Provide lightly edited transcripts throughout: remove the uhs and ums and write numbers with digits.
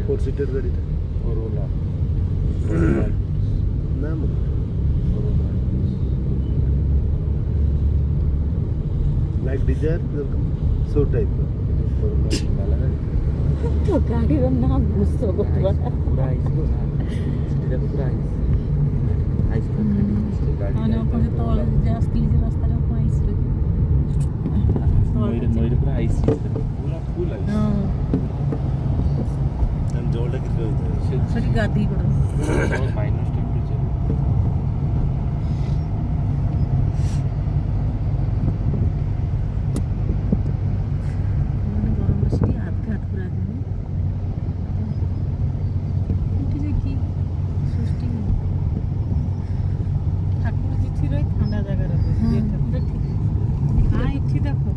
four seater गाड़ीটা করোলা না like desire so type তো গাড়ির নাম বুঝছো পুরা আইসলো না সেটা পুরা আইস মানে ওখানে তলে যে আসলি যে রাস্তাটা ওখানে আইসলো নইরে পুরা আইস পুরা ফুল আইস জলটা কি হইছে সেটি গাদি করে মাইনাস টেম্পারেচার মানে গরম বেশি হাত ঘাত করে দিন এটি যে কি সৃষ্টি ঠাকুর জিথি রই ঠান্ডা জায়গা রাখে যেটা পুরো ঠিক হ্যাঁ ইচ্ছি দেখো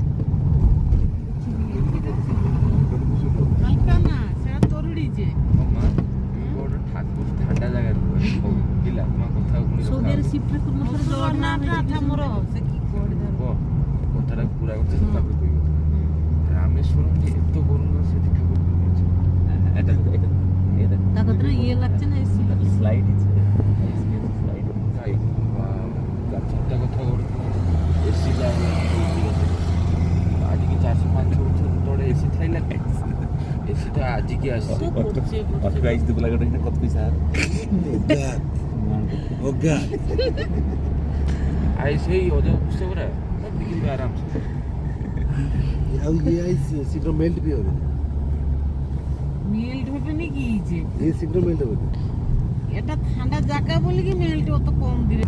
হালকা না সেটা তরুড়ি যে বড় ঠাকুর ঠান্ডা জায়গায় দিলা তোমার কোথাও কোনো সৌদের শিব ঠাকুর মশার জোর না ঠামর সে কি করে দেব কথাটা পুরা করতে তারপরে কইব রামেশ্বরম যে এত বড় না সেটা ঠাকুর করেছে এটা তাকে তো ইয়ে লাগছে না এসি স্লাইড আছে স্লাইড তাই গাছটা কথা বলতে এসি লাগে আজকে 400-500 বছর ধরে এসি থাইলা এসিটা আজকে আসছে কত গাইস দিবলা গড় এখানে কত পয়সা ওগা আই সেই ওদের বুঝতে পারে বিক্রি আরাম से अब ये आइस शीघ्र मेल्ट भी हो गया মেল্ট হবে নাকি যে ये शीघ्र मेल्ट हो गया এটা ঠান্ডা জায়গা বলে কি মেল্ট অত কম দিলে